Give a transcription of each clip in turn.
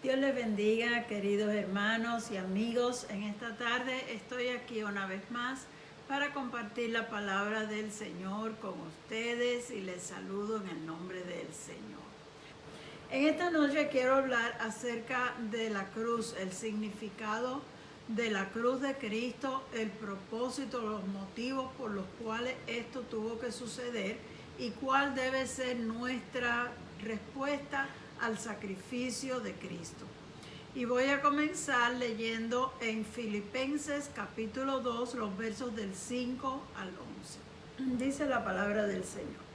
Dios les bendiga, queridos hermanos y amigos. En esta tarde estoy aquí una vez más para compartir la palabra del Señor con ustedes y les saludo en el nombre del Señor. En esta noche quiero hablar acerca de la cruz, el significado de la cruz de Cristo, el propósito, los motivos por los cuales esto tuvo que suceder y cuál debe ser nuestra respuesta al sacrificio de Cristo. Y voy a comenzar leyendo en Filipenses capítulo 2, los versos del 5 al 11. Dice la palabra del Señor.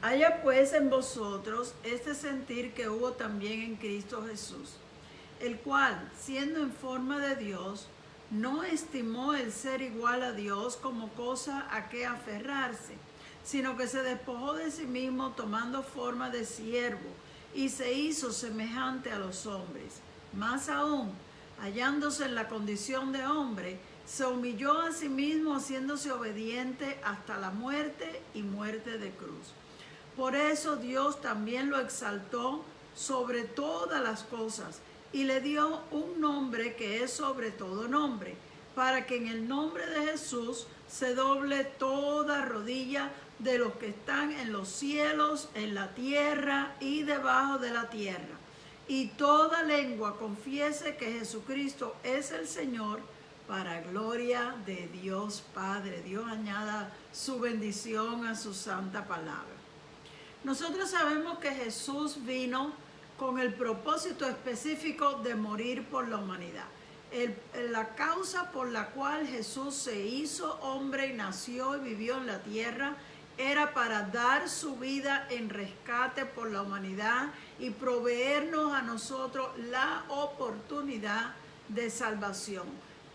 Haya pues en vosotros este sentir que hubo también en Cristo Jesús, el cual, siendo en forma de Dios, no estimó el ser igual a Dios como cosa a que aferrarse, sino que se despojó de sí mismo tomando forma de siervo y se hizo semejante a los hombres. Más aún, hallándose en la condición de hombre, se humilló a sí mismo haciéndose obediente hasta la muerte y muerte de cruz. Por eso Dios también lo exaltó sobre todas las cosas y le dio un nombre que es sobre todo nombre, para que en el nombre de Jesús se doble toda rodilla de los que están en los cielos, en la tierra y debajo de la tierra, y toda lengua confiese que Jesucristo es el Señor, para gloria de Dios Padre. Dios añada su bendición a su santa palabra. Nosotros sabemos que Jesús vino con el propósito específico de morir por la humanidad. La causa por la cual Jesús se hizo hombre y nació y vivió en la tierra era para dar su vida en rescate por la humanidad y proveernos a nosotros la oportunidad de salvación,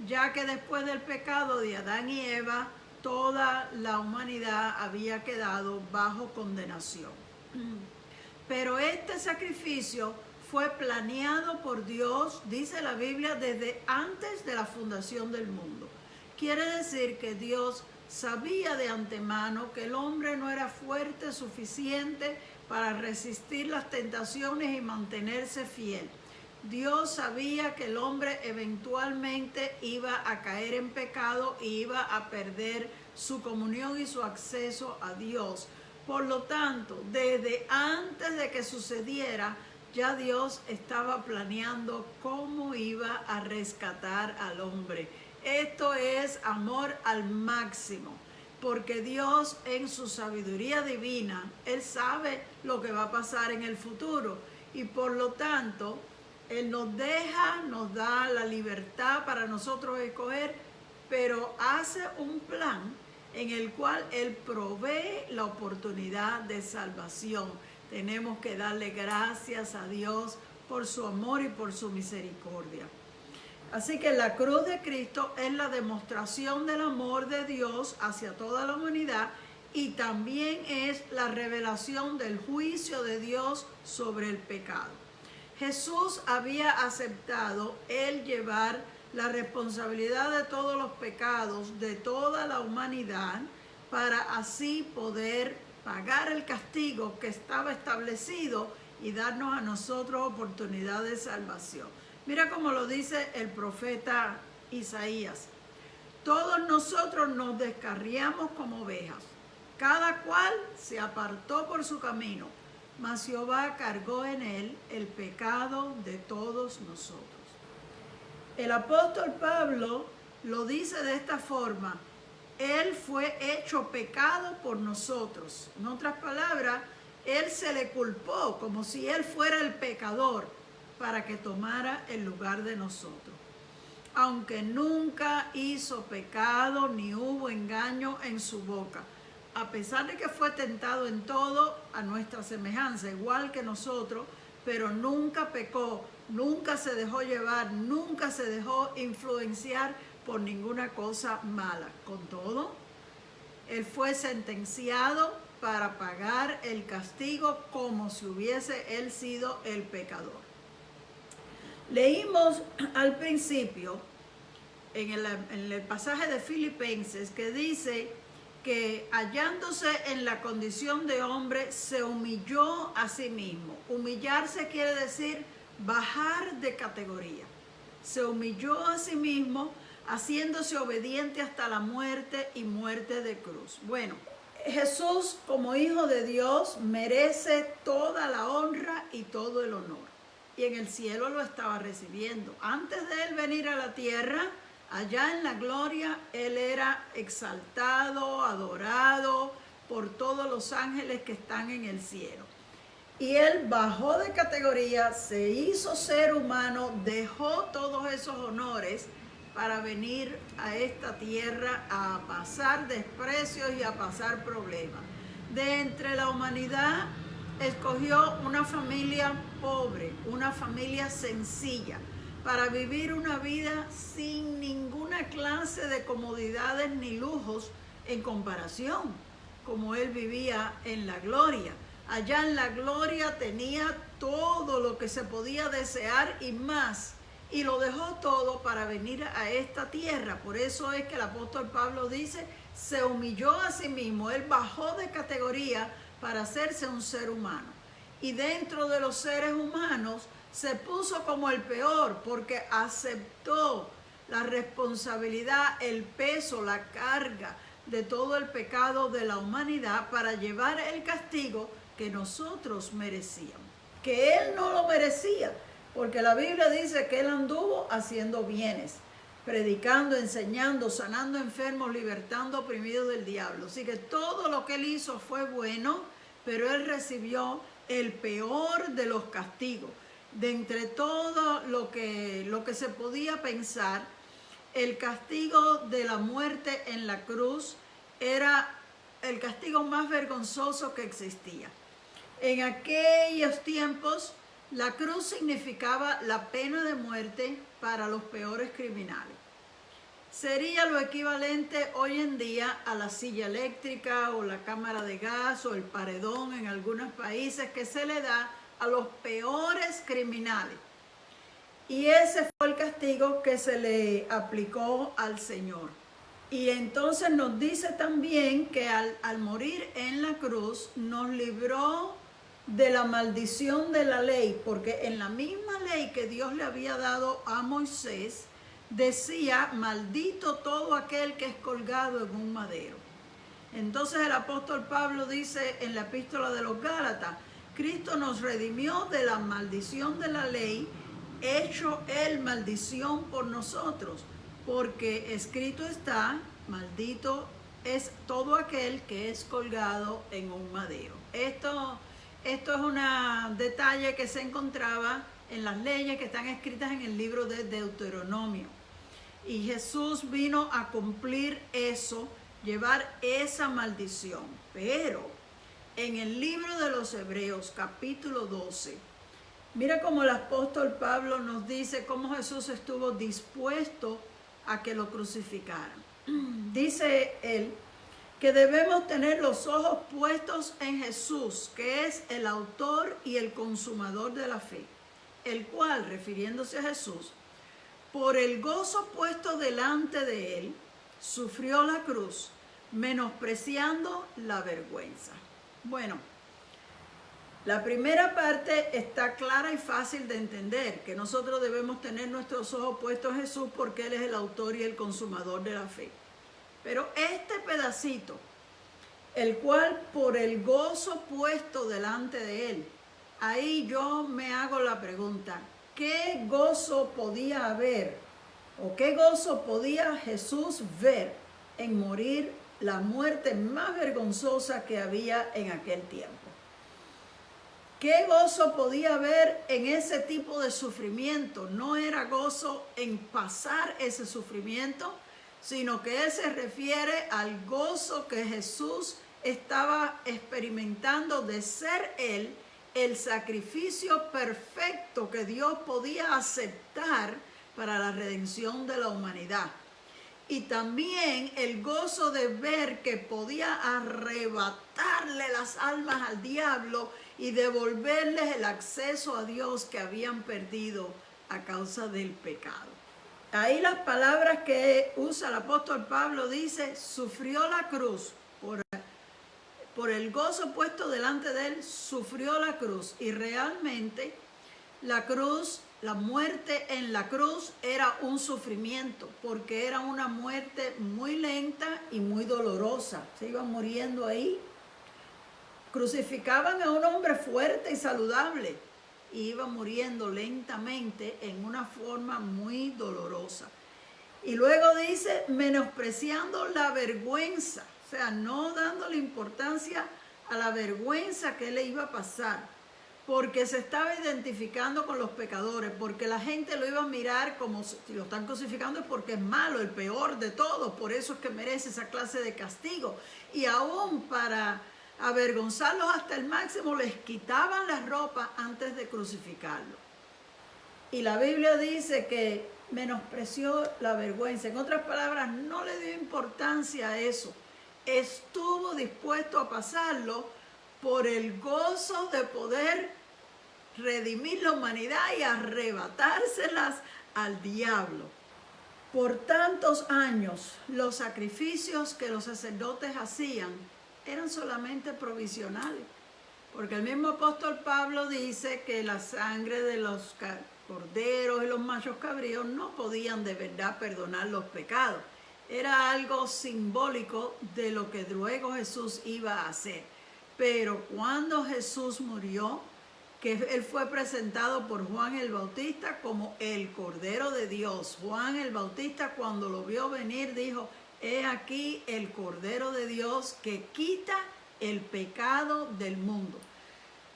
ya que después del pecado de Adán y Eva, toda la humanidad había quedado bajo condenación. Pero este sacrificio fue planeado por Dios, dice la Biblia, desde antes de la fundación del mundo. Quiere decir que Dios sabía de antemano que el hombre no era fuerte suficiente para resistir las tentaciones y mantenerse fiel. Dios sabía que el hombre eventualmente iba a caer en pecado y iba a perder su comunión y su acceso a Dios. Por lo tanto, desde antes de que sucediera, ya Dios estaba planeando cómo iba a rescatar al hombre. Esto es amor al máximo, porque Dios en su sabiduría divina, Él sabe lo que va a pasar en el futuro y por lo tanto, Él nos deja, nos da la libertad para nosotros escoger, pero hace un plan en el cual Él provee la oportunidad de salvación. Tenemos que darle gracias a Dios por su amor y por su misericordia. Así que la cruz de Cristo es la demostración del amor de Dios hacia toda la humanidad y también es la revelación del juicio de Dios sobre el pecado. Jesús había aceptado el llevar la responsabilidad de todos los pecados de toda la humanidad para así poder pagar el castigo que estaba establecido y darnos a nosotros oportunidad de salvación. Mira cómo lo dice el profeta Isaías. Todos nosotros nos descarriamos como ovejas, cada cual se apartó por su camino, mas Jehová cargó en él el pecado de todos nosotros. El apóstol Pablo lo dice de esta forma: Él fue hecho pecado por nosotros. En otras palabras, Él se le culpó como si Él fuera el pecador para que tomara el lugar de nosotros. Aunque nunca hizo pecado ni hubo engaño en su boca. A pesar de que fue tentado en todo a nuestra semejanza, igual que nosotros, pero nunca pecó, nunca se dejó llevar, nunca se dejó influenciar por ninguna cosa mala. Con todo, Él fue sentenciado para pagar el castigo como si hubiese Él sido el pecador. Leímos al principio, en el pasaje de Filipenses, que dice que hallándose en la condición de hombre, se humilló a sí mismo. Humillarse quiere decir bajar de categoría. Se humilló a sí mismo, haciéndose obediente hasta la muerte y muerte de cruz. Bueno, Jesús como Hijo de Dios merece toda la honra y todo el honor. Y en el cielo lo estaba recibiendo. Antes de Él venir a la tierra, allá en la gloria, Él era exaltado, adorado por todos los ángeles que están en el cielo. Y Él bajó de categoría, se hizo ser humano, dejó todos esos honores para venir a esta tierra a pasar desprecios y a pasar problemas. De entre la humanidad escogió una familia pobre, una familia sencilla, para vivir una vida sin ninguna clase de comodidades ni lujos en comparación, como Él vivía en la gloria. Allá en la gloria tenía todo lo que se podía desear y más, y lo dejó todo para venir a esta tierra. Por eso es que el apóstol Pablo dice, se humilló a sí mismo, Él bajó de categoría para hacerse un ser humano. Y dentro de los seres humanos se puso como el peor, porque aceptó la responsabilidad, el peso, la carga de todo el pecado de la humanidad para llevar el castigo que nosotros merecíamos, que Él no lo merecía, porque la Biblia dice que Él anduvo haciendo bienes, predicando, enseñando, sanando enfermos, libertando oprimidos del diablo. Así que todo lo que Él hizo fue bueno, pero Él recibió el peor de los castigos. De entre todo lo que se podía pensar, el castigo de la muerte en la cruz era el castigo más vergonzoso que existía. En aquellos tiempos, la cruz significaba la pena de muerte para los peores criminales. Sería lo equivalente hoy en día a la silla eléctrica o la cámara de gas o el paredón en algunos países que se le da a los peores criminales. Y ese fue el castigo que se le aplicó al Señor. Y entonces nos dice también que al morir en la cruz nos libró de la maldición de la ley, porque en la misma ley que Dios le había dado a Moisés, decía, maldito todo aquel que es colgado en un madero. Entonces el apóstol Pablo dice en la epístola de los Gálatas, Cristo nos redimió de la maldición de la ley, hecho Él maldición por nosotros, porque escrito está, maldito es todo aquel que es colgado en un madero. Esto es un detalle que se encontraba en las leyes que están escritas en el libro de Deuteronomio. Y Jesús vino a cumplir eso, llevar esa maldición. Pero en el libro de los Hebreos, capítulo 12, mira cómo el apóstol Pablo nos dice cómo Jesús estuvo dispuesto a que lo crucificaran. Dice él que debemos tener los ojos puestos en Jesús, que es el autor y el consumador de la fe, el cual, refiriéndose a Jesús, por el gozo puesto delante de él, sufrió la cruz, menospreciando la vergüenza. Bueno, la primera parte está clara y fácil de entender, que nosotros debemos tener nuestros ojos puestos en Jesús porque Él es el autor y el consumador de la fe. Pero este pedacito, el cual por el gozo puesto delante de Él, ahí yo me hago la pregunta, ¿qué gozo podía haber o qué gozo podía Jesús ver en morir la muerte más vergonzosa que había en aquel tiempo? ¿Qué gozo podía haber en ese tipo de sufrimiento? No era gozo en pasar ese sufrimiento, sino que él se refiere al gozo que Jesús estaba experimentando de ser él el sacrificio perfecto que Dios podía aceptar para la redención de la humanidad. Y también el gozo de ver que podía arrebatarle las almas al diablo y devolverles el acceso a Dios que habían perdido a causa del pecado. Ahí las palabras que usa el apóstol Pablo dice, sufrió la cruz, por el gozo puesto delante de él, sufrió la cruz. Y realmente La cruz, la muerte en la cruz era un sufrimiento, porque era una muerte muy lenta y muy dolorosa. Se iban muriendo ahí. Crucificaban a un hombre fuerte y saludable y iba muriendo lentamente en una forma muy dolorosa. Y luego dice, menospreciando la vergüenza, o sea, no dándole importancia a la vergüenza que le iba a pasar, porque se estaba identificando con los pecadores, porque la gente lo iba a mirar como si lo están crucificando es porque es malo, el peor de todos, por eso es que merece esa clase de castigo. Y aún para avergonzarlos hasta el máximo, les quitaban la ropa antes de crucificarlo. Y la Biblia dice que menospreció la vergüenza. En otras palabras, no le dio importancia a eso. Estuvo dispuesto a pasarlo por el gozo de poder redimir la humanidad y arrebatárselas al diablo. Por tantos años, los sacrificios que los sacerdotes hacían eran solamente provisionales, porque el mismo apóstol Pablo dice que la sangre de los corderos y los machos cabríos no podían de verdad perdonar los pecados. Era algo simbólico de lo que luego Jesús iba a hacer. Pero cuando Jesús murió, que él fue presentado por Juan el Bautista como el Cordero de Dios. Juan el Bautista, cuando lo vio venir, dijo, he aquí el Cordero de Dios que quita el pecado del mundo.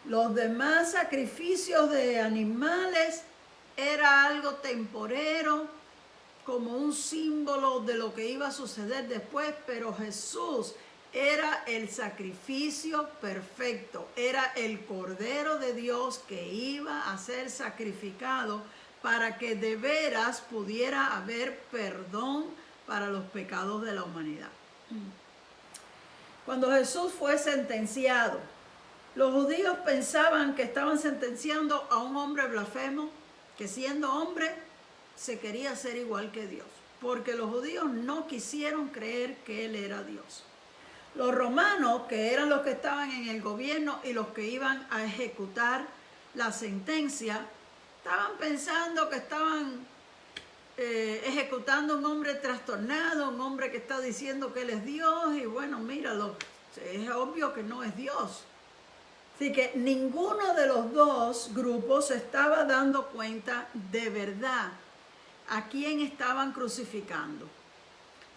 Los demás sacrificios de animales era algo temporero, como un símbolo de lo que iba a suceder después, pero Jesús era el sacrificio perfecto, era el Cordero de Dios que iba a ser sacrificado para que de veras pudiera haber perdón para los pecados de la humanidad. Cuando Jesús fue sentenciado, los judíos pensaban que estaban sentenciando a un hombre blasfemo, que siendo hombre se quería ser igual que Dios, porque los judíos no quisieron creer que Él era Dios. Los romanos, que eran los que estaban en el gobierno y los que iban a ejecutar la sentencia, estaban pensando que estaban ejecutando a un hombre trastornado, un hombre que está diciendo que Él es Dios, y bueno, míralo, es obvio que no es Dios. Así que ninguno de los dos grupos se estaba dando cuenta de verdad a quién estaban crucificando.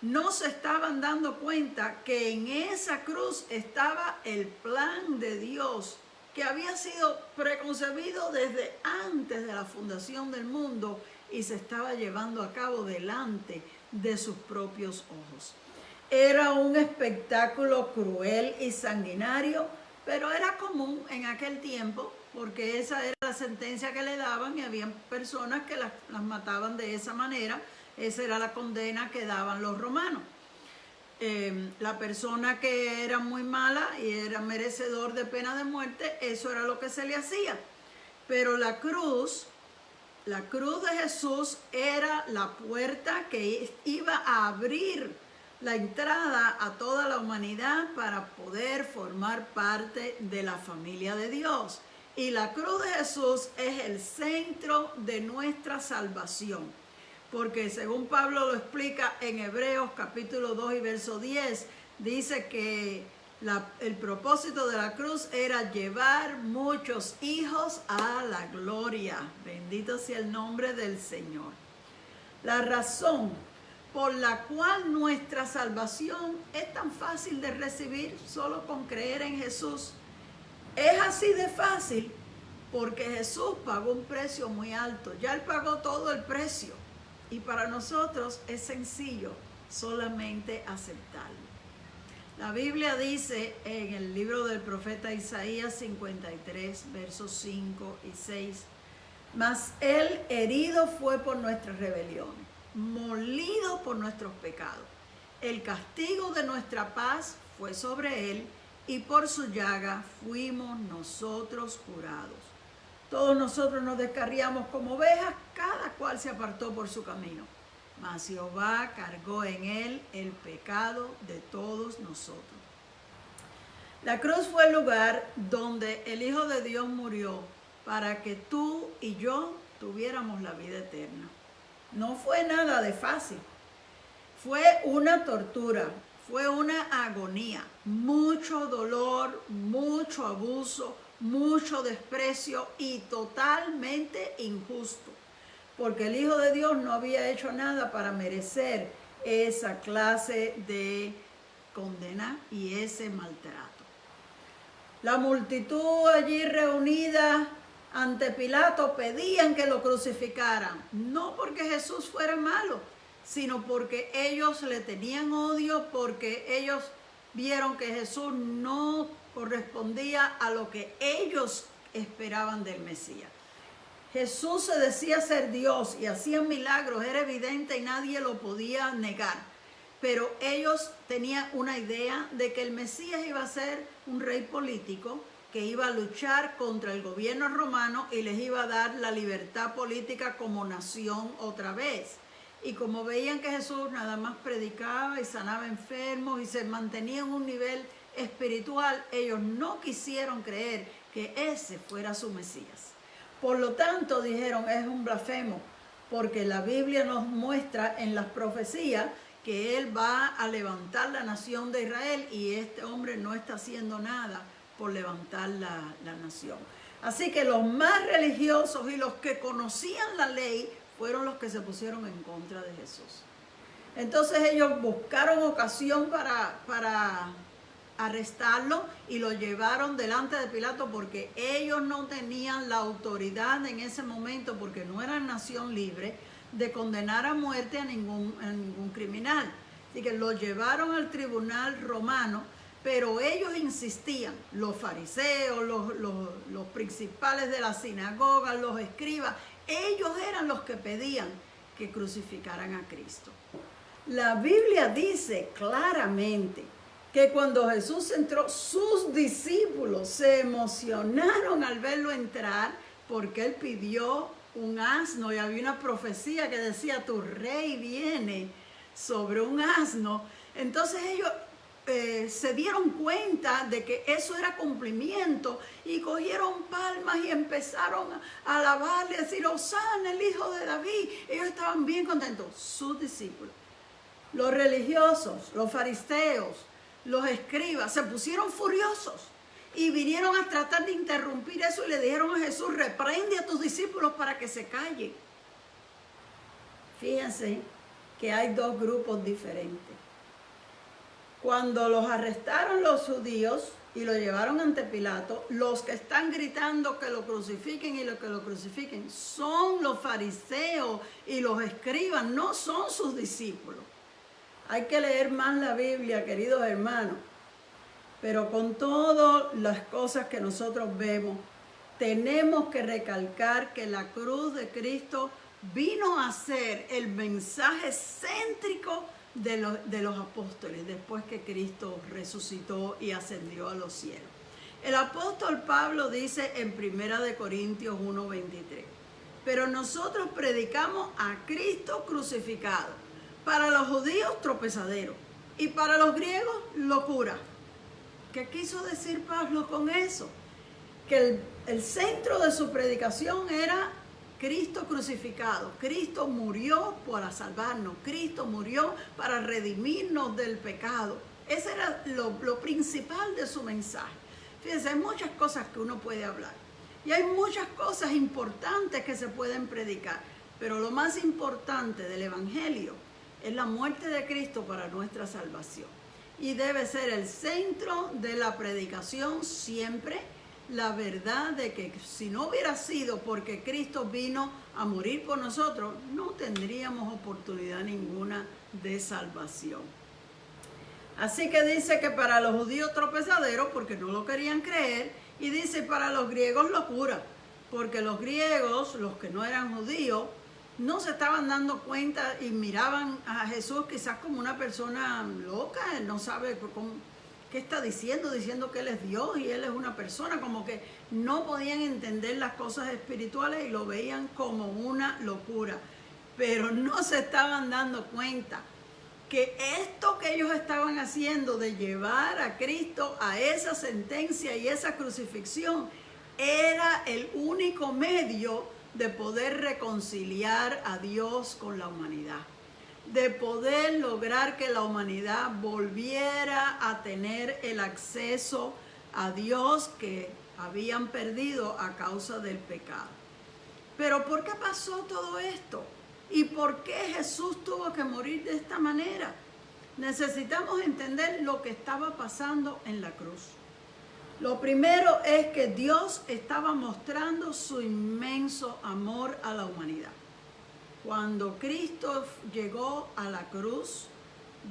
No se estaban dando cuenta que en esa cruz estaba el plan de Dios, que había sido preconcebido desde antes de la fundación del mundo y se estaba llevando a cabo delante de sus propios ojos. Era un espectáculo cruel y sanguinario, pero era común en aquel tiempo, porque esa era la sentencia que le daban y había personas que las mataban de esa manera. Esa era la condena que daban los romanos. La persona que era muy mala y era merecedor de pena de muerte, eso era lo que se le hacía. Pero la cruz de Jesús era la puerta que iba a abrir la entrada a toda la humanidad para poder formar parte de la familia de Dios. Y la cruz de Jesús es el centro de nuestra salvación. Porque según Pablo lo explica en Hebreos capítulo 2 y verso 10, dice que el propósito de la cruz era llevar muchos hijos a la gloria. Bendito sea el nombre del Señor. La razón por la cual nuestra salvación es tan fácil de recibir solo con creer en Jesús, es así de fácil porque Jesús pagó un precio muy alto. Ya Él pagó todo el precio. Y para nosotros es sencillo solamente aceptarlo. La Biblia dice en el libro del profeta Isaías 53, versos 5 y 6, mas Él herido fue por nuestras rebeliones, molido por nuestros pecados. El castigo de nuestra paz fue sobre Él y por su llaga fuimos nosotros curados. Todos nosotros nos descarriamos como ovejas, cada cual se apartó por su camino. Mas Jehová cargó en Él el pecado de todos nosotros. La cruz fue el lugar donde el Hijo de Dios murió para que tú y yo tuviéramos la vida eterna. No fue nada de fácil. Fue una tortura, fue una agonía, mucho dolor, mucho abuso, mucho desprecio y totalmente injusto, porque el Hijo de Dios no había hecho nada para merecer esa clase de condena y ese maltrato. La multitud allí reunida ante Pilato pedían que lo crucificaran, no porque Jesús fuera malo, sino porque ellos le tenían odio, porque ellos vieron que Jesús no correspondía a lo que ellos esperaban del Mesías. Jesús se decía ser Dios y hacía milagros, era evidente y nadie lo podía negar. Pero ellos tenían una idea de que el Mesías iba a ser un rey político, que iba a luchar contra el gobierno romano y les iba a dar la libertad política como nación otra vez. Y como veían que Jesús nada más predicaba y sanaba enfermos y se mantenía en un nivel espiritual, ellos no quisieron creer que ese fuera su Mesías. Por lo tanto, dijeron, es un blasfemo, porque la Biblia nos muestra en las profecías que Él va a levantar la nación de Israel y este hombre no está haciendo nada por levantar la nación. Así que los más religiosos y los que conocían la ley fueron los que se pusieron en contra de Jesús. Entonces ellos buscaron ocasión para arrestarlo y lo llevaron delante de Pilato porque ellos no tenían la autoridad en ese momento, porque no eran nación libre, de condenar a muerte a ningún criminal. Así que lo llevaron al tribunal romano, pero ellos insistían, los fariseos, los principales de la sinagoga, los escribas, ellos eran los que pedían que crucificaran a Cristo. La Biblia dice claramente que cuando Jesús entró, sus discípulos se emocionaron al verlo entrar porque Él pidió un asno y había una profecía que decía, tu rey viene sobre un asno. Entonces ellos se dieron cuenta de que eso era cumplimiento y cogieron palmas y empezaron a alabarle, a decir, Hosana, el hijo de David. Ellos estaban bien contentos, sus discípulos. Los religiosos, los fariseos, los escribas se pusieron furiosos y vinieron a tratar de interrumpir eso y le dijeron a Jesús, reprende a tus discípulos para que se callen. Fíjense que hay dos grupos diferentes. Cuando los arrestaron los judíos y lo llevaron ante Pilato, los que están gritando que lo crucifiquen y que lo crucifiquen son los fariseos y los escribas, no son sus discípulos. Hay que leer más la Biblia, queridos hermanos, pero con todas las cosas que nosotros vemos, tenemos que recalcar que la cruz de Cristo vino a ser el mensaje céntrico de los apóstoles después que Cristo resucitó y ascendió a los cielos. El apóstol Pablo dice en 1 Corintios 1:23, pero nosotros predicamos a Cristo crucificado, para los judíos tropezadero y para los griegos locura. ¿Qué quiso decir Pablo con eso? Que el centro de su predicación era Cristo crucificado. Cristo murió para salvarnos. Cristo murió para redimirnos del pecado. Ese era lo principal de su mensaje. Fíjense, hay muchas cosas que uno puede hablar. Y hay muchas cosas importantes que se pueden predicar. Pero lo más importante del Evangelio es la muerte de Cristo para nuestra salvación. Y debe ser el centro de la predicación siempre, la verdad de que si no hubiera sido porque Cristo vino a morir por nosotros, no tendríamos oportunidad ninguna de salvación. Así que dice que para los judíos tropezadero, porque no lo querían creer, y dice para los griegos locura, porque los griegos, los que no eran judíos, no se estaban dando cuenta y miraban a Jesús quizás como una persona loca, no sabe qué está diciendo que Él es Dios y Él es una persona, como que no podían entender las cosas espirituales y lo veían como una locura. Pero no se estaban dando cuenta que esto que ellos estaban haciendo de llevar a Cristo a esa sentencia y esa crucifixión era el único medio de poder reconciliar a Dios con la humanidad, de poder lograr que la humanidad volviera a tener el acceso a Dios que habían perdido a causa del pecado. Pero ¿por qué pasó todo esto? ¿Y por qué Jesús tuvo que morir de esta manera? Necesitamos entender lo que estaba pasando en la cruz. Lo primero es que Dios estaba mostrando su inmenso amor a la humanidad. Cuando Cristo llegó a la cruz,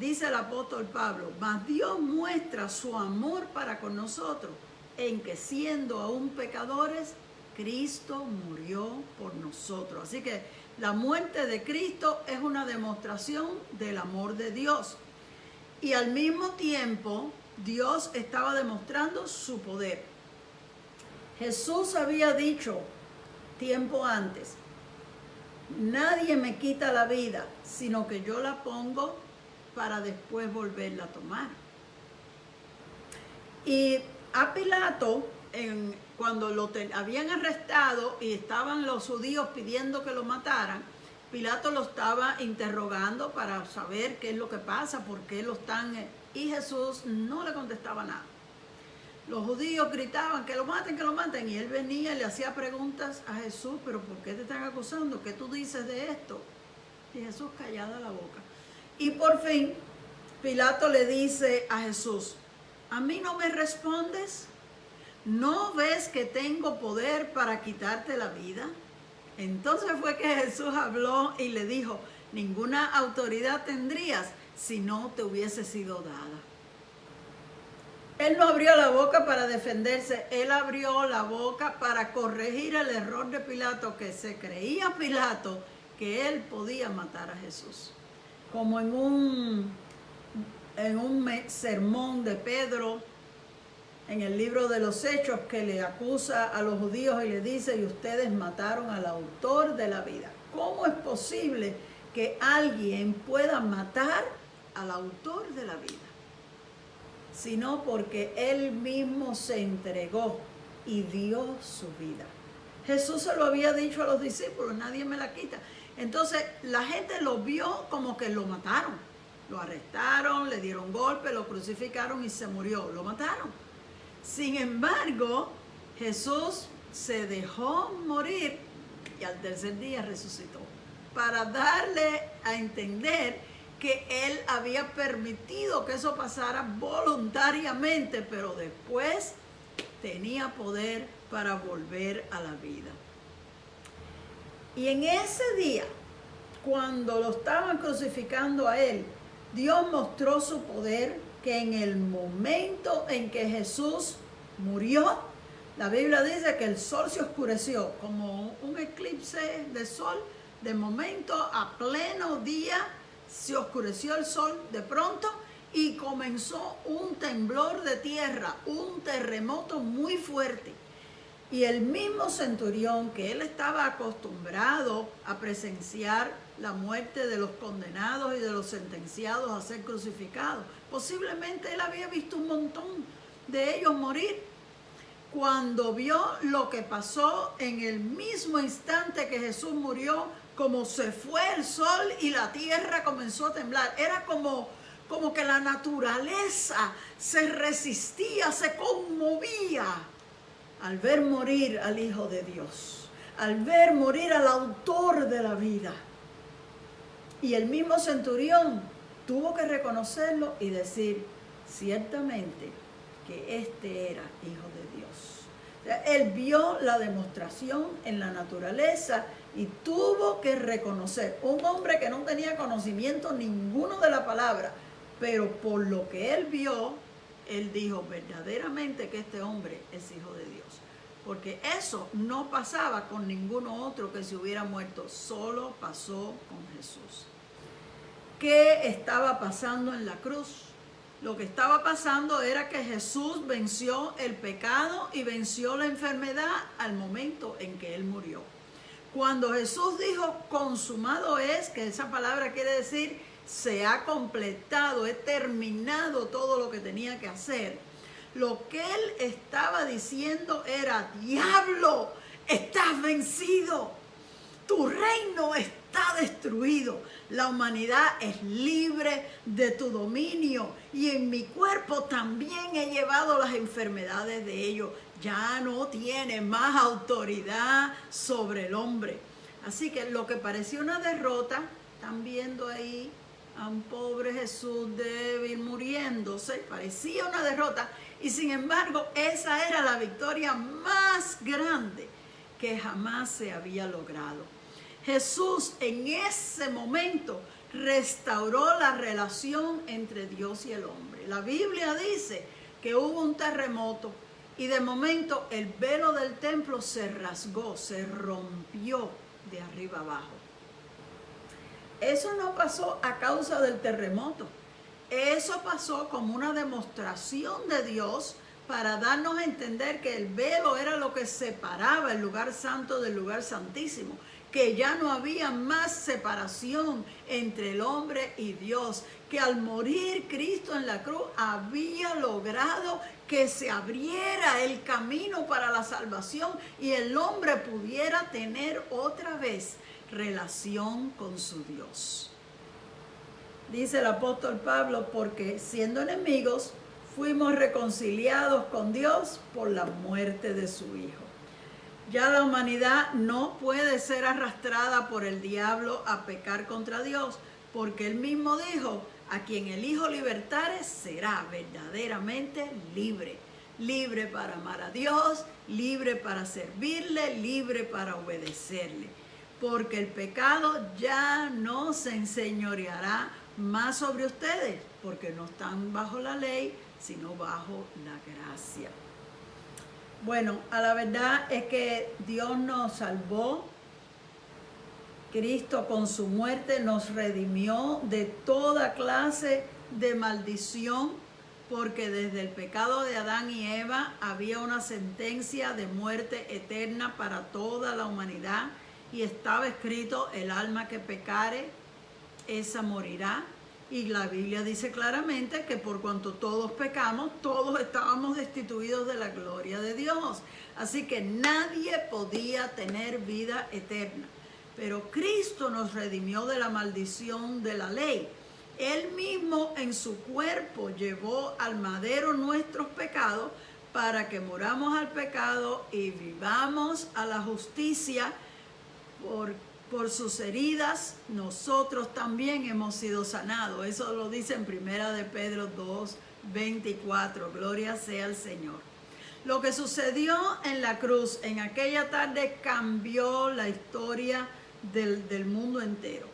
dice el apóstol Pablo, mas Dios muestra su amor para con nosotros, en que siendo aún pecadores, Cristo murió por nosotros. Así que la muerte de Cristo es una demostración del amor de Dios. Y al mismo tiempo, Dios estaba demostrando su poder. Jesús había dicho tiempo antes, nadie me quita la vida, sino que yo la pongo para después volverla a tomar. Y a Pilato, cuando lo habían arrestado y estaban los judíos pidiendo que lo mataran, Pilato lo estaba interrogando para saber qué es lo que pasa, por qué lo están... Y Jesús no le contestaba nada. Los judíos gritaban que lo maten, y él venía y le hacía preguntas a Jesús, pero ¿por qué te están acusando? ¿Qué tú dices de esto? Y Jesús callada la boca. Y por fin, Pilato le dice a Jesús, ¿a mí no me respondes? ¿No ves que tengo poder para quitarte la vida? Entonces fue que Jesús habló y le dijo, ninguna autoridad tendrías si no te hubiese sido dada. Él no abrió la boca para defenderse, él abrió la boca para corregir el error de Pilato, que se creía Pilato que él podía matar a Jesús. Como en un sermón de Pedro, en el libro de los Hechos, que le acusa a los judíos y le dice, y ustedes mataron al autor de la vida. ¿Cómo es posible que alguien pueda matar al autor de la vida? Sino porque él mismo se entregó y dio su vida. Jesús se lo había dicho a los discípulos, nadie me la quita. Entonces la gente lo vio como que lo mataron. Lo arrestaron, le dieron golpe, lo crucificaron y se murió. Lo mataron. Sin embargo, Jesús se dejó morir y al tercer día resucitó, para darle a entender que él había permitido que eso pasara voluntariamente, pero después tenía poder para volver a la vida. Y en ese día, cuando lo estaban crucificando a él, Dios mostró su poder, que en el momento en que Jesús murió, la Biblia dice que el sol se oscureció, como un eclipse de sol. De momento, a pleno día, se oscureció el sol de pronto y comenzó un temblor de tierra, un terremoto muy fuerte. Y el mismo centurión, que él estaba acostumbrado a presenciar la muerte de los condenados y de los sentenciados a ser crucificados, posiblemente él había visto un montón de ellos morir. Cuando vio lo que pasó en el mismo instante que Jesús murió, como se fue el sol y la tierra comenzó a temblar, era como que la naturaleza se resistía, se conmovía al ver morir al Hijo de Dios, al ver morir al autor de la vida. Y el mismo centurión tuvo que reconocerlo y decir, ciertamente que este era Hijo de Dios. O sea, él vio la demostración en la naturaleza y tuvo que reconocer, un hombre que no tenía conocimiento ninguno de la palabra, pero por lo que él vio, él dijo verdaderamente que este hombre es Hijo de Dios. Porque eso no pasaba con ninguno otro que se hubiera muerto, solo pasó con Jesús. ¿Qué estaba pasando en la cruz? Lo que estaba pasando era que Jesús venció el pecado y venció la enfermedad al momento en que él murió. Cuando Jesús dijo consumado es, que esa palabra quiere decir se ha completado, he terminado todo lo que tenía que hacer. Lo que él estaba diciendo era: diablo, estás vencido. Tu reino está destruido. La humanidad es libre de tu dominio. Y en mi cuerpo también he llevado las enfermedades de ellos. Ya no tiene más autoridad sobre el hombre. Así que lo que parecía una derrota, están viendo ahí a un pobre Jesús débil muriéndose, parecía una derrota. Y sin embargo, esa era la victoria más grande que jamás se había logrado. Jesús en ese momento restauró la relación entre Dios y el hombre. La Biblia dice que hubo un terremoto y de momento el velo del templo se rasgó, se rompió de arriba abajo. Eso no pasó a causa del terremoto. Eso pasó como una demostración de Dios para darnos a entender que el velo era lo que separaba el lugar santo del lugar santísimo, que ya no había más separación entre el hombre y Dios, que al morir Cristo en la cruz había logrado que se abriera el camino para la salvación y el hombre pudiera tener otra vez relación con su Dios. Dice el apóstol Pablo: porque siendo enemigos fuimos reconciliados con Dios por la muerte de su Hijo. Ya la humanidad no puede ser arrastrada por el diablo a pecar contra Dios, porque él mismo dijo: a quien el Hijo libertare será verdaderamente libre. Libre para amar a Dios, libre para servirle, libre para obedecerle. Porque el pecado ya no se enseñoreará más sobre ustedes, porque no están bajo la ley, sino bajo la gracia. Bueno, a la verdad es que Dios nos salvó. Cristo con su muerte nos redimió de toda clase de maldición, porque desde el pecado de Adán y Eva había una sentencia de muerte eterna para toda la humanidad, y estaba escrito: el alma que pecare, esa morirá. Y la Biblia dice claramente que por cuanto todos pecamos, todos estábamos destituidos de la gloria de Dios. Así que nadie podía tener vida eterna. Pero Cristo nos redimió de la maldición de la ley. Él mismo en su cuerpo llevó al madero nuestros pecados para que muramos al pecado y vivamos a la justicia. Por sus heridas nosotros también hemos sido sanados. Eso lo dice en 1 de Pedro 2:24. Gloria sea al Señor. Lo que sucedió en la cruz en aquella tarde cambió la historia del mundo entero.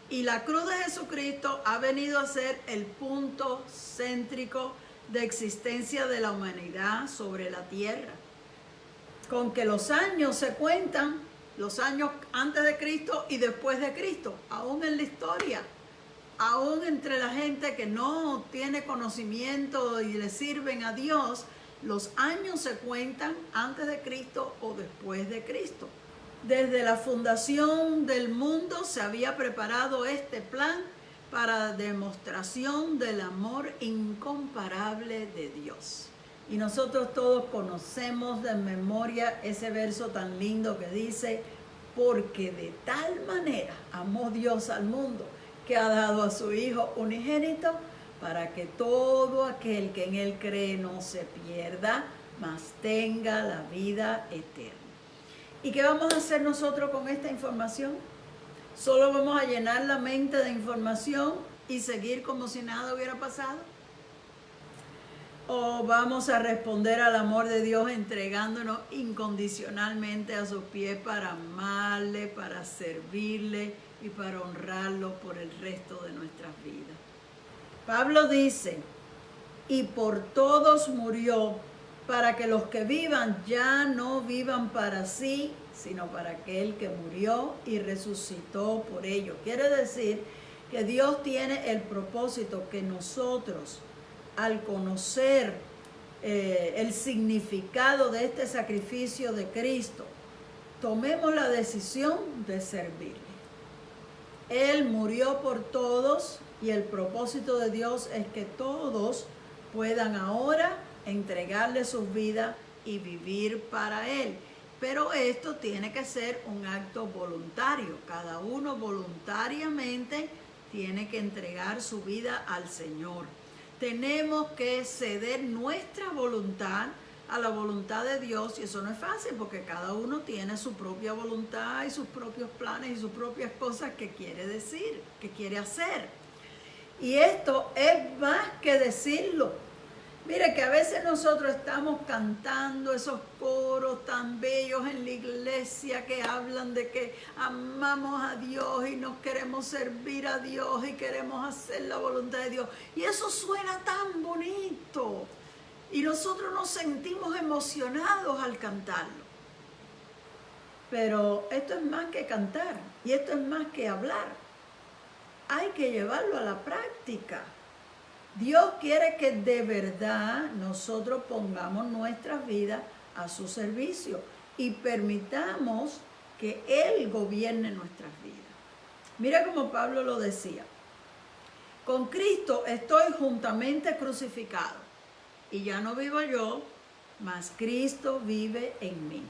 Y la cruz de Jesucristo ha venido a ser el punto céntrico de existencia de la humanidad sobre la tierra. Con que los años se cuentan, los años antes de Cristo y después de Cristo, aún en la historia, aún entre la gente que no tiene conocimiento y le sirven a Dios, los años se cuentan antes de Cristo o después de Cristo. Desde la fundación del mundo se había preparado este plan para demostración del amor incomparable de Dios. Y nosotros todos conocemos de memoria ese verso tan lindo que dice: porque de tal manera amó Dios al mundo, que ha dado a su Hijo unigénito, para que todo aquel que en Él cree no se pierda, mas tenga la vida eterna. ¿Y qué vamos a hacer nosotros con esta información? ¿Solo vamos a llenar la mente de información y seguir como si nada hubiera pasado? ¿O vamos a responder al amor de Dios entregándonos incondicionalmente a sus pies para amarle, para servirle y para honrarlo por el resto de nuestras vidas? Pablo dice: y por todos murió, para que los que vivan ya no vivan para sí, sino para aquel que murió y resucitó por ellos. Quiere decir que Dios tiene el propósito que nosotros, al conocer el significado de este sacrificio de Cristo, tomemos la decisión de servirle. Él murió por todos y el propósito de Dios es que todos puedan ahora entregarle sus vidas y vivir para Él. Pero esto tiene que ser un acto voluntario. Cada uno voluntariamente tiene que entregar su vida al Señor. Tenemos que ceder nuestra voluntad a la voluntad de Dios, y eso no es fácil porque cada uno tiene su propia voluntad y sus propios planes y sus propias cosas que quiere decir, que quiere hacer. Y esto es más que decirlo. Mire que a veces nosotros estamos cantando esos coros tan bellos en la iglesia que hablan de que amamos a Dios y nos queremos servir a Dios y queremos hacer la voluntad de Dios. Y eso suena tan bonito. Y nosotros nos sentimos emocionados al cantarlo. Pero esto es más que cantar y esto es más que hablar. Hay que llevarlo a la práctica. Dios quiere que de verdad nosotros pongamos nuestras vidas a su servicio y permitamos que Él gobierne nuestras vidas. Mira como Pablo lo decía: con Cristo estoy juntamente crucificado, y ya no vivo yo, mas Cristo vive en mí.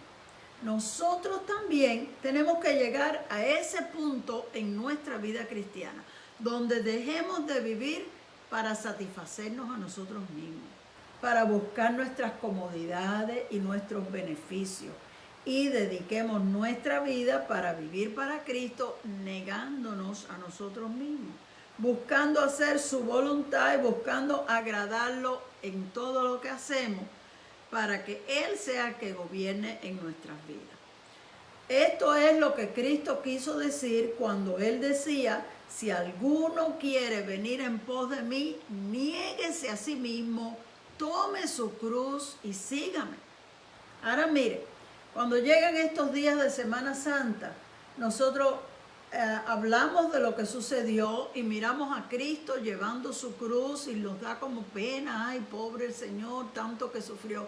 Nosotros también tenemos que llegar a ese punto en nuestra vida cristiana, donde dejemos de vivir para satisfacernos a nosotros mismos, para buscar nuestras comodidades y nuestros beneficios, y dediquemos nuestra vida para vivir para Cristo, negándonos a nosotros mismos, buscando hacer su voluntad y buscando agradarlo en todo lo que hacemos, para que Él sea el que gobierne en nuestras vidas. Esto es lo que Cristo quiso decir cuando Él decía: si alguno quiere venir en pos de mí, niéguese a sí mismo, tome su cruz y sígame. Ahora mire, cuando llegan estos días de Semana Santa, nosotros hablamos de lo que sucedió y miramos a Cristo llevando su cruz y nos da como pena: ay, pobre el Señor, tanto que sufrió.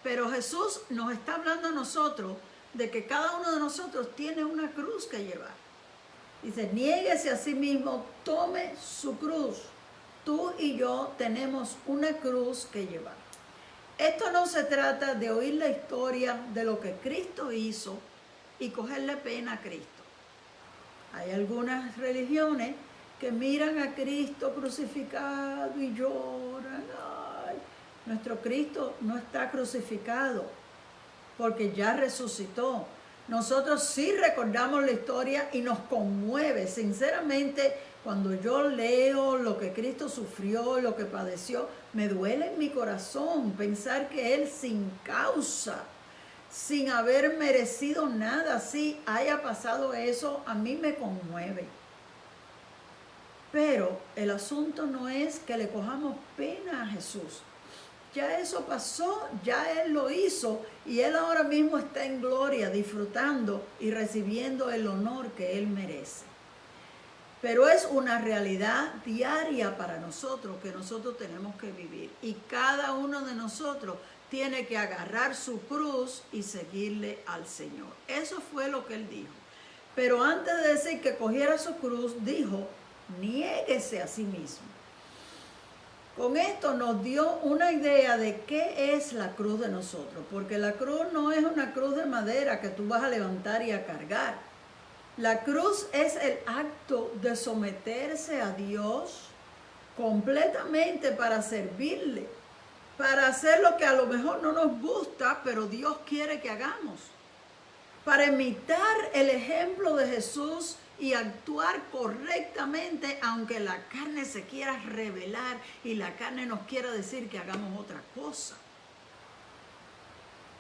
Pero Jesús nos está hablando a nosotros de que cada uno de nosotros tiene una cruz que llevar. Dice: niéguese a sí mismo, tome su cruz. Tú y yo tenemos una cruz que llevar. Esto no se trata de oír la historia de lo que Cristo hizo y cogerle pena a Cristo. Hay algunas religiones que miran a Cristo crucificado y lloran. Ay, nuestro Cristo no está crucificado porque ya resucitó. Nosotros sí recordamos la historia y nos conmueve. Sinceramente, cuando yo leo lo que Cristo sufrió, lo que padeció, me duele en mi corazón pensar que Él sin causa, sin haber merecido nada, así haya pasado eso, a mí me conmueve. Pero el asunto no es que le cojamos pena a Jesús. Ya eso pasó, ya Él lo hizo y Él ahora mismo está en gloria, disfrutando y recibiendo el honor que Él merece. Pero es una realidad diaria para nosotros que nosotros tenemos que vivir. Y cada uno de nosotros tiene que agarrar su cruz y seguirle al Señor. Eso fue lo que Él dijo. Pero antes de decir que cogiera su cruz, dijo: niéguese a sí mismo. Con esto nos dio una idea de qué es la cruz de nosotros, porque la cruz no es una cruz de madera que tú vas a levantar y a cargar. La cruz es el acto de someterse a Dios completamente para servirle, para hacer lo que a lo mejor no nos gusta, pero Dios quiere que hagamos, para imitar el ejemplo de Jesús y actuar correctamente, aunque la carne se quiera rebelar y la carne nos quiera decir que hagamos otra cosa.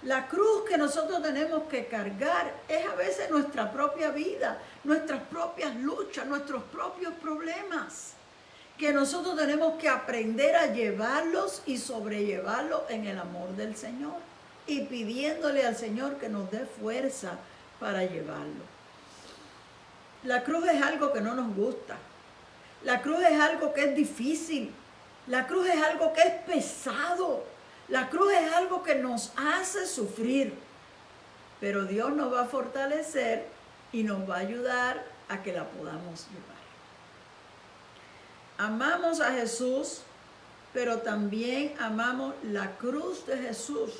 La cruz que nosotros tenemos que cargar es a veces nuestra propia vida, nuestras propias luchas, nuestros propios problemas, que nosotros tenemos que aprender a llevarlos y sobrellevarlos en el amor del Señor y pidiéndole al Señor que nos dé fuerza para llevarlo. La cruz es algo que no nos gusta. La cruz es algo que es difícil. La cruz es algo que es pesado. La cruz es algo que nos hace sufrir. Pero Dios nos va a fortalecer y nos va a ayudar a que la podamos llevar. Amamos a Jesús, pero también amamos la cruz de Jesús,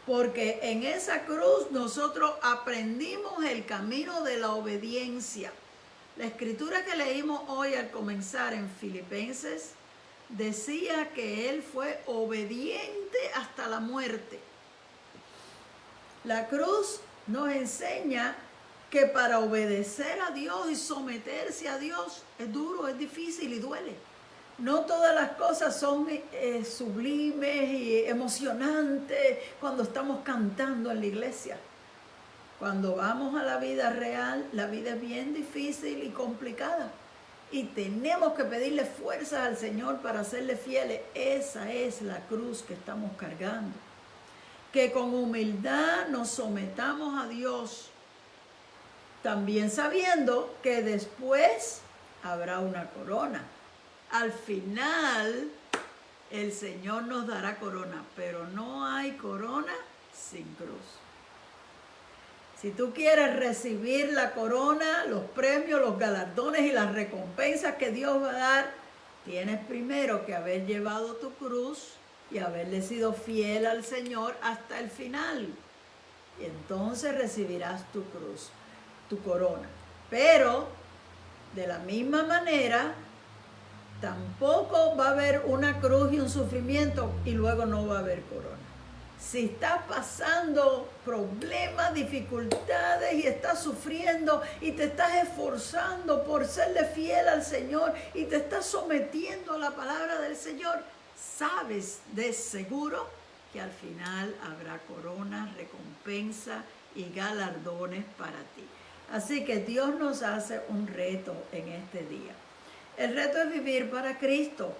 porque en esa cruz nosotros aprendimos el camino de la obediencia. La escritura que leímos hoy al comenzar en Filipenses decía que Él fue obediente hasta la muerte. La cruz nos enseña que para obedecer a Dios y someterse a Dios es duro, es difícil y duele. No todas las cosas son sublimes y emocionantes cuando estamos cantando en la iglesia. Cuando vamos a la vida real, la vida es bien difícil y complicada. Y tenemos que pedirle fuerzas al Señor para serle fieles. Esa es la cruz que estamos cargando. Que con humildad nos sometamos a Dios, también sabiendo que después habrá una corona. Al final, el Señor nos dará corona, pero no hay corona sin cruz. Si tú quieres recibir la corona, los premios, los galardones y las recompensas que Dios va a dar, tienes primero que haber llevado tu cruz y haberle sido fiel al Señor hasta el final. Y entonces recibirás tu cruz, tu corona. Pero, de la misma manera, tampoco va a haber una cruz y un sufrimiento y luego no va a haber corona. Si estás pasando problemas, dificultades y estás sufriendo y te estás esforzando por serle fiel al Señor y te estás sometiendo a la palabra del Señor, sabes de seguro que al final habrá coronas, recompensa y galardones para ti. Así que Dios nos hace un reto en este día. El reto es vivir para Cristo.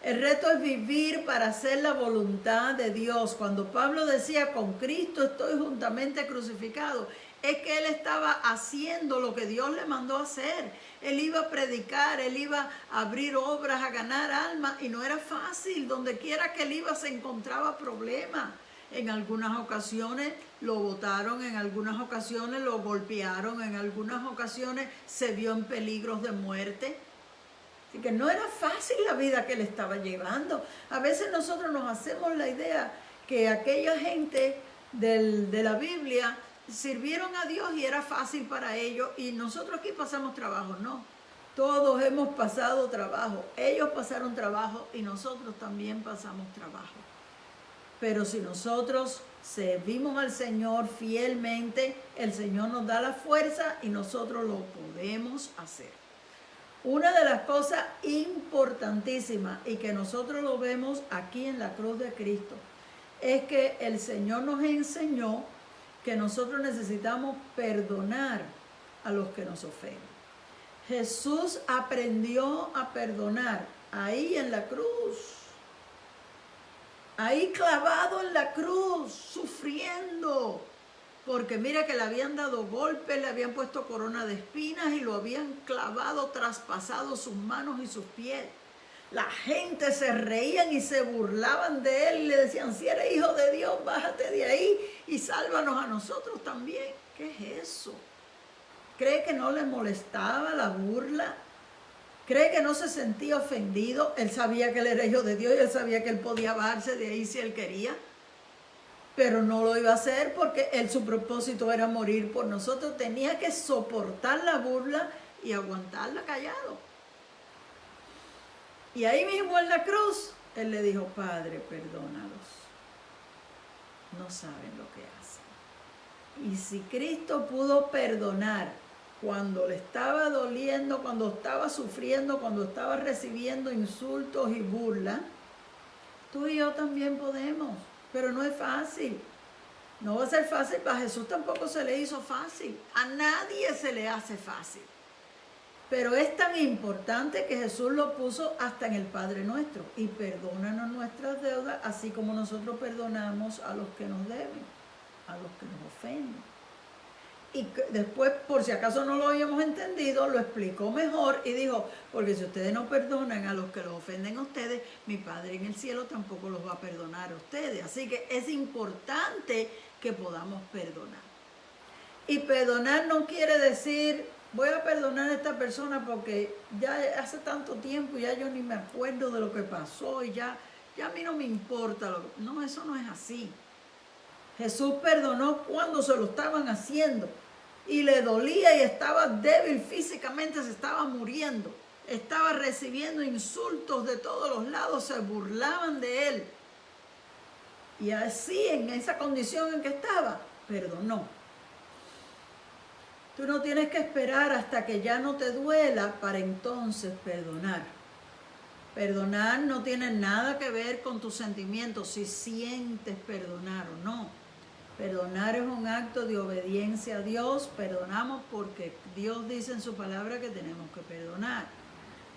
El reto es vivir para hacer la voluntad de Dios. Cuando Pablo decía, con Cristo estoy juntamente crucificado, es que él estaba haciendo lo que Dios le mandó a hacer. Él iba a predicar, él iba a abrir obras, a ganar almas, y no era fácil. Donde quiera que él iba se encontraba problemas. En algunas ocasiones lo botaron, en algunas ocasiones lo golpearon, en algunas ocasiones se vio en peligros de muerte. Así que no era fácil la vida que él estaba llevando. A veces nosotros nos hacemos la idea que aquella gente de la Biblia sirvieron a Dios y era fácil para ellos y nosotros aquí pasamos trabajo. No, todos hemos pasado trabajo. Ellos pasaron trabajo y nosotros también pasamos trabajo. Pero si nosotros servimos al Señor fielmente, el Señor nos da la fuerza y nosotros lo podemos hacer. Una de las cosas importantísimas y que nosotros lo vemos aquí en la cruz de Cristo es que el Señor nos enseñó que nosotros necesitamos perdonar a los que nos ofenden. Jesús aprendió a perdonar ahí en la cruz, ahí clavado en la cruz, sufriendo. Porque mira que le habían dado golpes, le habían puesto corona de espinas y lo habían clavado, traspasado sus manos y sus pies. La gente se reían y se burlaban de él y le decían, si eres hijo de Dios, bájate de ahí y sálvanos a nosotros también. ¿Qué es eso? ¿Cree que no le molestaba la burla? ¿Cree que no se sentía ofendido? Él sabía que él era hijo de Dios y él sabía que él podía bajarse de ahí si él quería. Pero no lo iba a hacer porque su propósito era morir por nosotros. Tenía que soportar la burla y aguantarla callado. Y ahí mismo en la cruz, él le dijo, Padre, perdónalos. No saben lo que hacen. Y si Cristo pudo perdonar cuando le estaba doliendo, cuando estaba sufriendo, cuando estaba recibiendo insultos y burla, tú y yo también podemos. Pero no es fácil. No va a ser fácil. Para Jesús tampoco se le hizo fácil. A nadie se le hace fácil. Pero es tan importante que Jesús lo puso hasta en el Padre Nuestro. Y perdónanos nuestras deudas, así como nosotros perdonamos a los que nos deben, a los que nos ofenden. Y después, por si acaso no lo habíamos entendido, lo explicó mejor y dijo, porque si ustedes no perdonan a los que los ofenden a ustedes, mi Padre en el cielo tampoco los va a perdonar a ustedes. Así que es importante que podamos perdonar. Y perdonar no quiere decir, voy a perdonar a esta persona porque ya hace tanto tiempo, ya yo ni me acuerdo de lo que pasó y ya ya a mí no me importa. No, eso no es así. Jesús perdonó cuando se lo estaban haciendo y le dolía y estaba débil físicamente, se estaba muriendo. Estaba recibiendo insultos de todos los lados, se burlaban de él. Y así, en esa condición en que estaba, perdonó. Tú no tienes que esperar hasta que ya no te duela para entonces perdonar. Perdonar no tiene nada que ver con tus sentimientos, si sientes perdonar o no. Perdonar es un acto de obediencia a Dios. Perdonamos porque Dios dice en su palabra que tenemos que perdonar.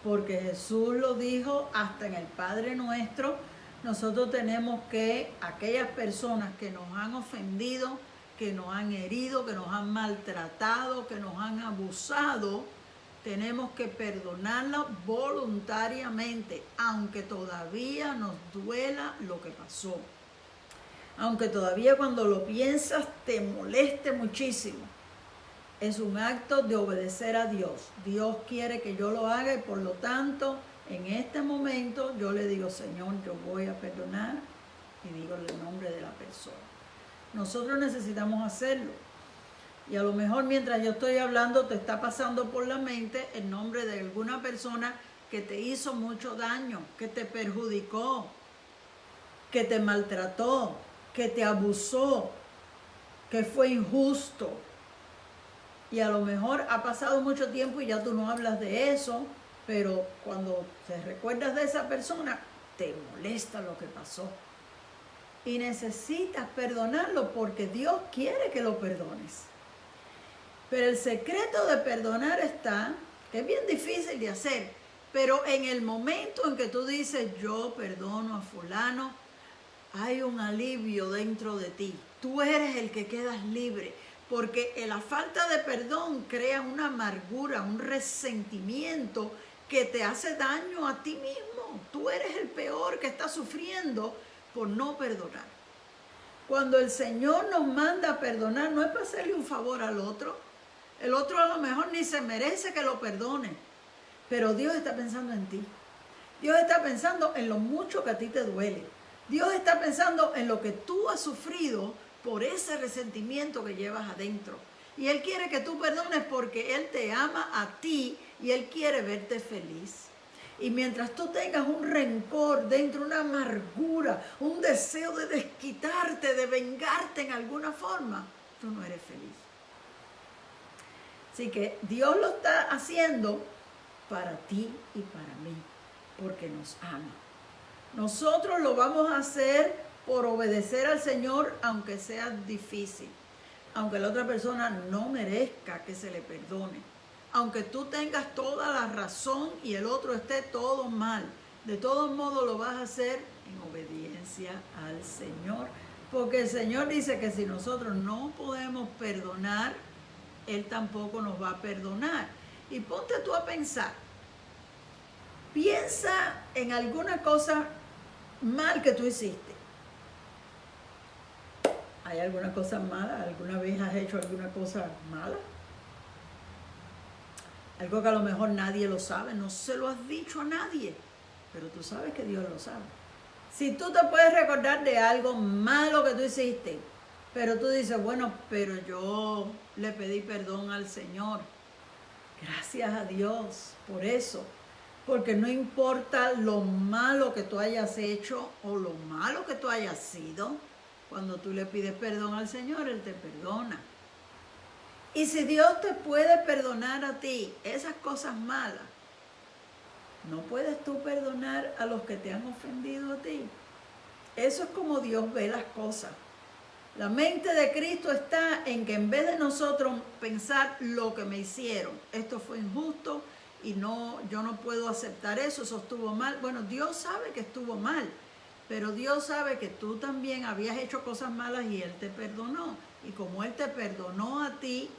Porque Jesús lo dijo hasta en el Padre Nuestro. Nosotros tenemos que, aquellas personas que nos han ofendido, que nos han herido, que nos han maltratado, que nos han abusado, tenemos que perdonarla voluntariamente, aunque todavía nos duela lo que pasó. Aunque todavía cuando lo piensas te moleste muchísimo. Es un acto de obedecer a Dios. Dios quiere que yo lo haga y por lo tanto, en este momento yo le digo, Señor, yo voy a perdonar y digo el nombre de la persona. Nosotros necesitamos hacerlo. Y a lo mejor mientras yo estoy hablando te está pasando por la mente el nombre de alguna persona que te hizo mucho daño, que te perjudicó, que te maltrató, que te abusó, que fue injusto. Y a lo mejor ha pasado mucho tiempo y ya tú no hablas de eso, pero cuando te recuerdas de esa persona, te molesta lo que pasó. Y necesitas perdonarlo porque Dios quiere que lo perdones. Pero el secreto de perdonar está, que es bien difícil de hacer, pero en el momento en que tú dices, yo perdono a fulano, hay un alivio dentro de ti. Tú eres el que quedas libre, porque la falta de perdón crea una amargura, un resentimiento que te hace daño a ti mismo. Tú eres el peor que está sufriendo por no perdonar. Cuando el Señor nos manda a perdonar, no es para hacerle un favor al otro. El otro a lo mejor ni se merece que lo perdone, pero Dios está pensando en ti. Dios está pensando en lo mucho que a ti te duele. Dios está pensando en lo que tú has sufrido por ese resentimiento que llevas adentro. Y Él quiere que tú perdones porque Él te ama a ti y Él quiere verte feliz. Y mientras tú tengas un rencor dentro, una amargura, un deseo de desquitarte, de vengarte en alguna forma, tú no eres feliz. Así que Dios lo está haciendo para ti y para mí, porque nos ama. Nosotros lo vamos a hacer por obedecer al Señor, aunque sea difícil, aunque la otra persona no merezca que se le perdone, aunque tú tengas toda la razón y el otro esté todo mal. De todos modos lo vas a hacer en obediencia al Señor, porque el Señor dice que si nosotros no podemos perdonar, Él tampoco nos va a perdonar. Y ponte tú a pensar, piensa en alguna cosa mal que tú hiciste. ¿Hay alguna cosa mala? ¿Alguna vez has hecho alguna cosa mala? Algo que a lo mejor nadie lo sabe, no se lo has dicho a nadie, pero tú sabes que Dios lo sabe. Si tú te puedes recordar de algo malo que tú hiciste, pero tú dices, bueno, pero yo le pedí perdón al Señor. Gracias a Dios por eso. Porque no importa lo malo que tú hayas hecho o lo malo que tú hayas sido, cuando tú le pides perdón al Señor, Él te perdona. Y si Dios te puede perdonar a ti esas cosas malas, ¿no puedes tú perdonar a los que te han ofendido a ti? Eso es como Dios ve las cosas. La mente de Cristo está en que en vez de nosotros pensar lo que me hicieron, esto fue injusto y yo no puedo aceptar eso, eso estuvo mal. Bueno, Dios sabe que estuvo mal, pero Dios sabe que tú también habías hecho cosas malas y Él te perdonó. Y como Él te perdonó a ti,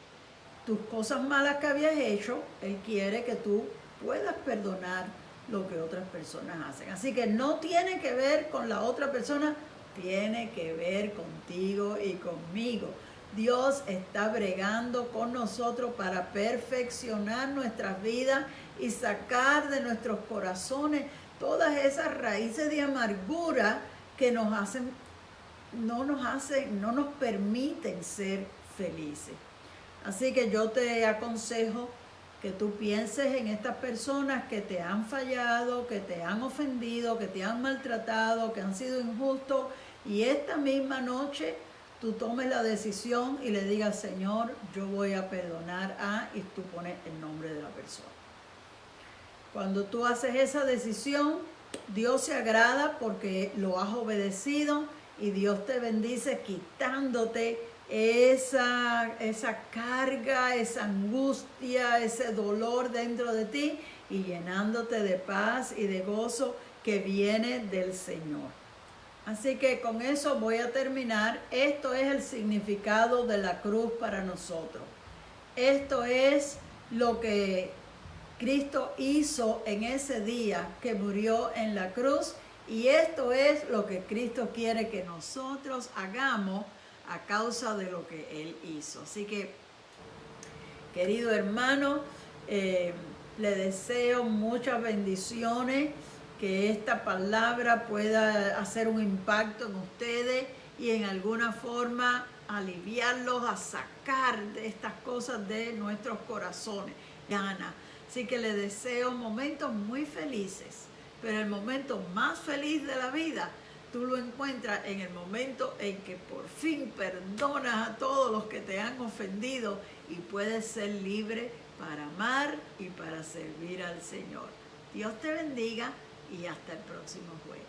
tus cosas malas que habías hecho, Él quiere que tú puedas perdonar lo que otras personas hacen. Así que no tiene que ver con la otra persona, tiene que ver contigo y conmigo. Dios está bregando con nosotros para perfeccionar nuestras vidas y sacar de nuestros corazones todas esas raíces de amargura que no nos permiten ser felices. Así que yo te aconsejo que tú pienses en estas personas que te han fallado, que te han ofendido, que te han maltratado, que han sido injustos, y esta misma noche tú tomes la decisión y le digas: Señor, yo voy a perdonar y tú pones el nombre de la persona. Cuando tú haces esa decisión, Dios se agrada porque lo has obedecido, y Dios te bendice quitándote esa carga, esa angustia, ese dolor dentro de ti, y llenándote de paz y de gozo que viene del Señor. Así que con eso voy a terminar. Esto es el significado de la cruz para nosotros. Esto es lo que Cristo hizo en ese día que murió en la cruz, y esto es lo que Cristo quiere que nosotros hagamos a causa de lo que Él hizo. Así que, querido hermano, le deseo muchas bendiciones, que esta palabra pueda hacer un impacto en ustedes y en alguna forma aliviarlos a sacar de estas cosas de nuestros corazones. Gana. Así que le deseo momentos muy felices, pero el momento más feliz de la vida tú lo encuentras en el momento en que por fin perdonas a todos los que te han ofendido y puedes ser libre para amar y para servir al Señor. Dios te bendiga y hasta el próximo jueves.